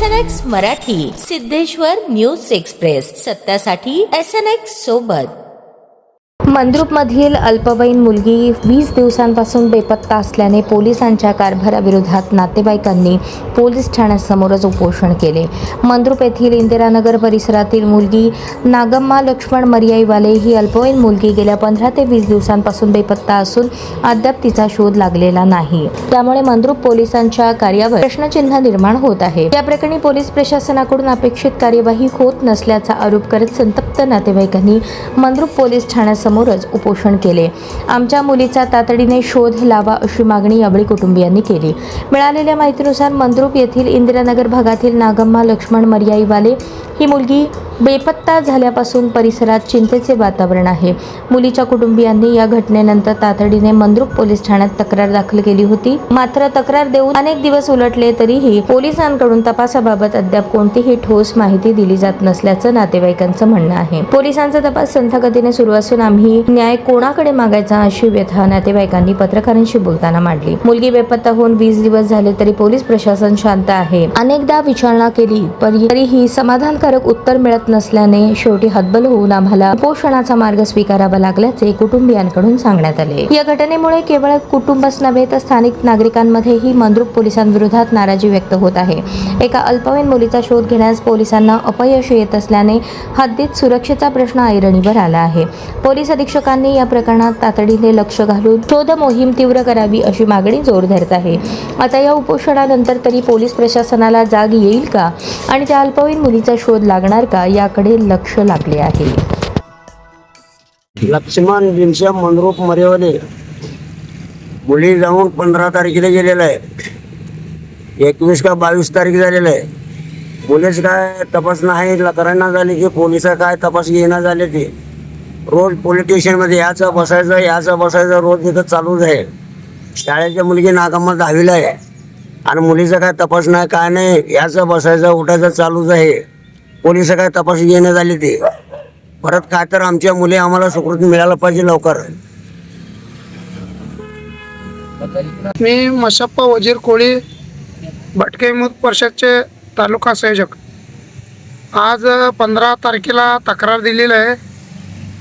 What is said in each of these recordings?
SNX Marathi, Siddheshwar news express, सत्यासाठी SNX सोबत. मंद्रुपमधील अल्पवयीन मुलगी 20 दिवसांपासून बेपत्ता असल्याने पोलिसांच्या कारभाराविरोधात नातेवाईकांनी पोलीस ठाण्यासमोरच उपोषण केले. मंद्रुप येथील इंदिरानगर परिसरातील मुलगी नागम्मा लक्ष्मण मर्याईवाले ही अल्पवयीन मुलगी गेल्या 15 ते 20 दिवसांपासून बेपत्ता असून अद्याप तिचा शोध लागलेला नाही. त्यामुळे मंद्रुप पोलिसांच्या कार्यावर प्रश्नचिन्ह निर्माण होत आहे. या प्रकरणी पोलीस प्रशासनाकडून अपेक्षित कार्यवाही होत नसल्याचा आरोप करत संतप्त नातेवाईकांनी मंद्रुप पोलीस ठाण्यासमोर उपोषण केले. आमच्या मुलीचा तातडीने शोध लावा अशी मागणी यावेळी कुटुंबियांनी केली. मिळालेल्या माहितीनुसार मंद्रुप येथील इंदिरानगर भागातील नागम्मा लक्ष्मण मर्याईवाले ही मुलगी बेपत्ता झाल्यापासून परिसरात चिंतेचे वातावरण आहे. मुलीच्या कुटुंबियांनी या घटनेनंतर तातडीने मंद्रुप पोलीस ठाण्यात तक्रार दाखल केली होती. मात्र तक्रार देऊन अनेक दिवस उलटले तरीही पोलिसांकडून तपासाबाबत अद्याप कोणतीही ठोस माहिती दिली जात नसल्याचं नातेवाईकांचं म्हणणं आहे. पोलिसांचा तपास संथ गतीने सुरू असून आम्ही न्याय कोणाकडे मागायचा अशी व्यथा नातेवाईकांनी पत्रकारांशी बोलताना मांडली. मुलगी बेपत्ता होऊन 20 दिवस झाले तरी पोलीस प्रशासन शांत आहे. अनेकदा विचारणा केली तरीही समाधानकारक उत्तर मिळत नसल्याने शेवटी हतबल होऊन आम्हाला उपोषणाचा मार्ग स्वीकारावा लागल्याचे कुटुंबियांकडून सांगण्यात आले. या घटनेमुळे केवळ कुटुंबच नव्हे तर स्थानिक नागरिकांमध्येही मंद्रुप पोलिसांविरोधात नाराजी व्यक्त होत आहे. एका अल्पवयीन मुलीचा शोध घेण्यास पोलिसांना अपयश येत असल्याने हद्दीत सुरक्षेचा प्रश्न ऐरणीवर आला आहे. पोलीस अधीक्षकांनी या प्रकरणात तातडीने लक्ष घालून शोध मोहीम तीव्र करावी अशी मागणी जोर धरत आहे. आता या उपोषणानंतर तरी पोलीस प्रशासनाला जाग येईल का आणि त्या अल्पवयीन मुलीचा शोध लागणार का याकडे लक्ष लागले आहे. लक्ष्मण भीमसेन मंद्रुप मर्याईवाले मुली जाऊन 15 तारखेला गेलेला आहे. 21 का 22 तारीख झालेलं आहे. पोलीस काय तपास नाही करायला झाले की पोलिस काय तपास घेणं झाले ते रोज पोलीस स्टेशनमध्ये याचं बसायचं रोज तिथं चालूच आहे. शाळेच्या मुलगी नागम्मा 10वीला आहे आणि मुलीचा काय तपास नाही काय नाही याचं बसायचं उठायचं चालूच आहे. पोलिस काय तपास घेणं झाले ते परत काय तर आमच्या मुली आम्हाला सुकृत मिळायला पाहिजे लवकर. मी मशप्पा वजीर कोळी भटके मुक्त परिषदचे तालुका संयोजक. आज 15 तारखेला तक्रार दिलेली आहे.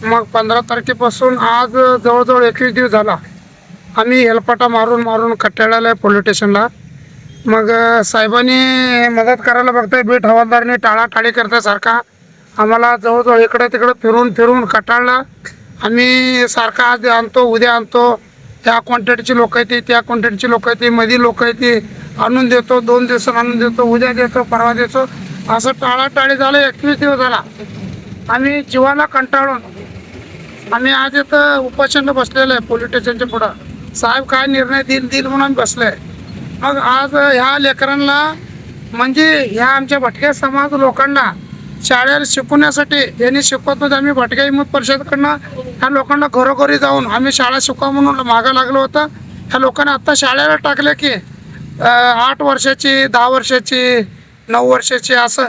मग 15 तारखेपासून आज जवळजवळ 21 दिवस झाला आम्ही हेलपाटा मारून कट्याळाला पोलीस स्टेशनला. मग साहेबांनी मदत करायला बघताय बीट हवालदारने टाळाटाळी करतासारखा आम्हाला जवळजवळ इकडे तिकडे फिरून कटाळला. आम्ही सारखा आज आणतो उद्या आणतो, त्या क्वांटिटीची लोक येते त्या क्वांटिटीची लोक येते मध्ये लोक येते आणून देतो 2 दिवसात आणून देतो उद्या देतो परवा देतो असं टाळाटाळी झालं. 21 दिवस झाला आम्ही जीवाला कंटाळून आम्ही आज इथं उपोषणाला बसलेलं आहे पोलीस स्टेशनच्या पुढं. साहेब काय निर्णय देईल म्हणून आम्ही बसलो आहे. मग आज ह्या लेकरांना म्हणजे ह्या आमच्या भटक्या समाज लोकांना शाळेला शिकवण्यासाठी यांनी शिकवतो. आम्ही भटक्या मुक्त परिषदकडनं ह्या लोकांना घरोघरी जाऊन आम्ही शाळा शिकवा म्हणून मागं लागलो होतं. ह्या लोकांना आत्ता शाळेला टाकले की 8 वर्षाची 10 वर्षाची 9 वर्षाची असं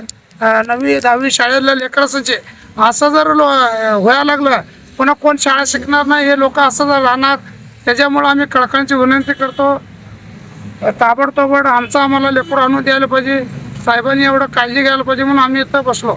9वी 10वी शाळेला लेकरांचे असं जर व्हायला लागलं पुन्हा कोण शाळा शिकणार नाही हे लोक असं जर राहणार. त्याच्यामुळं आम्ही कळकळीची विनंती करतो ताबडतोब आमचं आम्हाला लेकरू आणून द्यायला पाहिजे. साहेबांनी एवढं काळजी घ्यायला पाहिजे म्हणून आम्ही इथं बसलो.